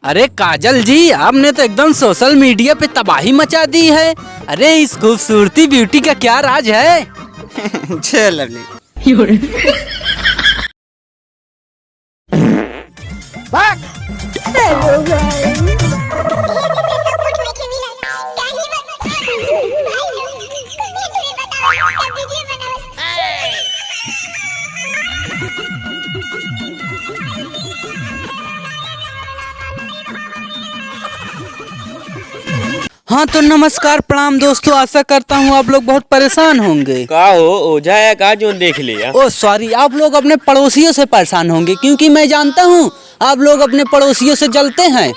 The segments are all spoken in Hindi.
अरे काजल जी, आपने तो एकदम सोशल मीडिया पे तबाही मचा दी है। अरे इस खूबसूरती ब्यूटी का क्या राज है? जय लवली। हाँ तो नमस्कार प्रणाम दोस्तों, आशा करता हूँ आप लोग बहुत परेशान होंगे। का हो ओझा है का जो देख लिया। ओ सॉरी, आप लोग अपने पड़ोसियों से परेशान होंगे क्योंकि मैं जानता हूँ आप लोग अपने पड़ोसियों से जलते हैं।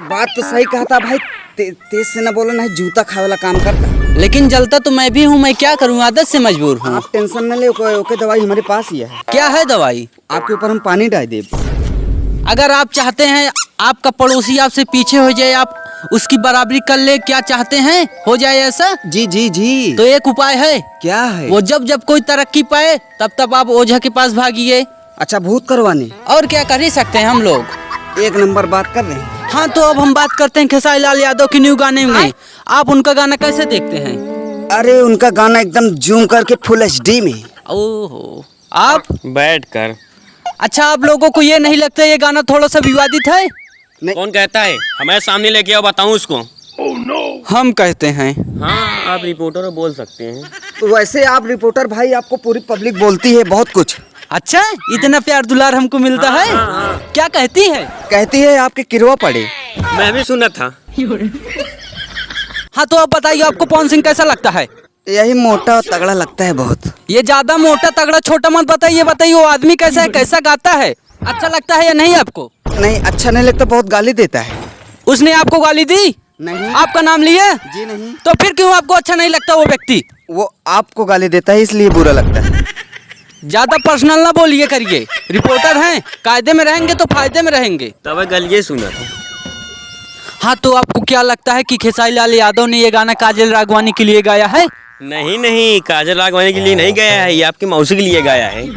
बात तो सही कहा था भाई, तेज से न बोलो, नहीं जूता खाए वाला काम करता। लेकिन जलता तो मैं भी हूँ, मैं क्या करूँ, आदत से मजबूर हूँ। आप टेंशन न ले, ओके दवाई हमारे पास ही है। क्या है दवाई? आपके ऊपर हम पानी डाल दे। अगर आप चाहते हैं आपका पड़ोसी आपसे पीछे हो जाए, आप उसकी बराबरी कर ले, क्या चाहते हैं हो जाए ऐसा? जी जी जी। तो एक उपाय है। क्या है? वो जब जब कोई तरक्की पाए तब तब आप ओझा के पास भागिए। अच्छा, भूत करवाने? और क्या कर ही सकते हैं हम लोग। एक नंबर बात कर रहे हैं। हाँ तो अब हम बात करते हैं खेसारी लाल यादव की न्यू गाने में। आप उनका गाना कैसे देखते हैं? अरे उनका गाना एकदम जूम करके फुल HD में। ओहो, आप बैठ कर। अच्छा, आप लोगों को ये नहीं लगता ये गाना थोड़ा सा विवादित है? कौन कहता है? हमारे सामने लेके आओ, बताऊं उसको। हम कहते हैं। हाँ, आप रिपोर्टर बोल सकते हैं। तो वैसे आप रिपोर्टर भाई, आपको पूरी पब्लिक बोलती है बहुत कुछ। अच्छा, इतना प्यार दुलार हमको मिलता है। क्या कहती है? कहती है आपके किरवा पड़े। मैं भी सुना था। हाँ तो आप बताइए, आपको पवन सिंह कैसा लगता है? यही मोटा और तगड़ा लगता है बहुत। ये ज्यादा मोटा तगड़ा छोटा मत बताइए, बताइए वो आदमी कैसा है, कैसा गाता है, अच्छा लगता है या नहीं आपको? नहीं, अच्छा नहीं लगता, बहुत गाली देता है। उसने आपको गाली दी? नहीं। आपका नाम लिए? जी नहीं। तो फिर क्यों आपको अच्छा नहीं लगता वो व्यक्ति? वो आपको गाली देता है इसलिए बुरा लगता है। ज्यादा पर्सनल ना बोलिए करिए, रिपोर्टर हैं, कायदे में रहेंगे तो फायदे में रहेंगे। तब गलिए सुना था। हाँ तो आपको क्या लगता है कि खेसारी लाल यादव ने ये गाना काजल राघवानी के लिए गाया है? नहीं नहीं, काजल राघवानी के लिए नहीं गया है, ये आपकी मौसी के लिए गाया है।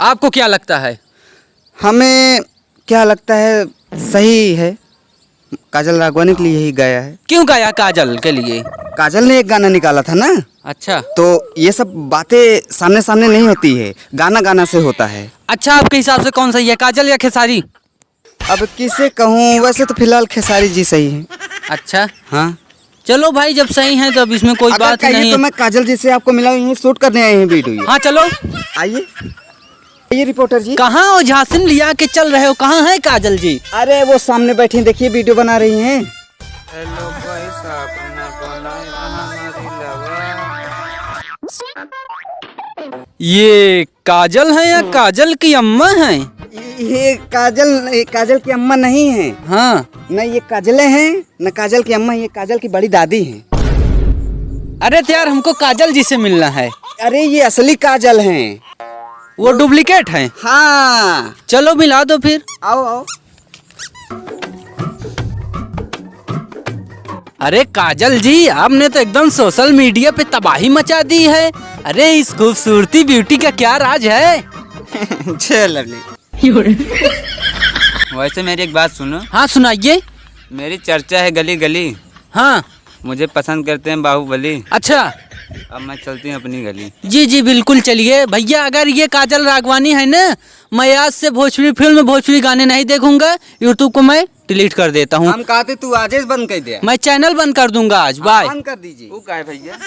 आपको क्या लगता है? हमें क्या लगता है, सही है, काजल राघवानी के लिए ही गाया है। क्यों गाया काजल के लिए? काजल ने एक गाना निकाला था ना। अच्छा, तो ये सब बातें सामने सामने नहीं होती है, गाना गाना से होता है। अच्छा आपके हिसाब से कौन सही है, काजल या खेसारी? अब किसे कहूँ, वैसे तो फिलहाल खेसारी जी सही है। अच्छा हाँ, चलो भाई, जब सही है तो अब इसमें कोई अगर बात कहिए नहीं तो है। मैं काजल जी से आपको मिला, यहीं शूट करने आए हैं वीडियो। हाँ चलो। आइए आइए रिपोर्टर जी। कहाँ हो, झांसिन लिया के चल रहे हो, कहाँ है काजल जी? अरे वो सामने बैठी हैं, देखिए वीडियो बना रही हैं। ये काजल है या काजल की अम्मा है? ये काजल की अम्मा नहीं है। हाँ, न ये काजले हैं न काजल की अम्मा, ये काजल की बड़ी दादी हैं। अरे तो यार हमको काजल जी से मिलना है। अरे ये असली काजल हैं। वो डुप्लीकेट है? हाँ, चलो मिला दो फिर। आओ आओ। अरे काजल जी, आपने तो एकदम सोशल मीडिया पे तबाही मचा दी है। अरे इस खूबसूरती ब्यूटी का क्या राज है? जय लवली। वैसे मेरी एक बात सुनो। हाँ सुनाइए। मेरी चर्चा है गली गली, हाँ। मुझे पसंद करते हैं बाहुबली। अच्छा, अब मैं चलती हूँ अपनी गली। जी जी बिल्कुल चलिए भैया। अगर ये काजल राघवानी है ना, मैं आज से भोजपुरी फिल्म भोजपुरी गाने नहीं देखूंगा, यूट्यूब को मैं डिलीट कर देता हूँ। हम कहते तू आज बंद कर दे। मैं चैनल बंद कर दूंगा आज। बाय। बंद कर दीजिए। वो क्या है भैया?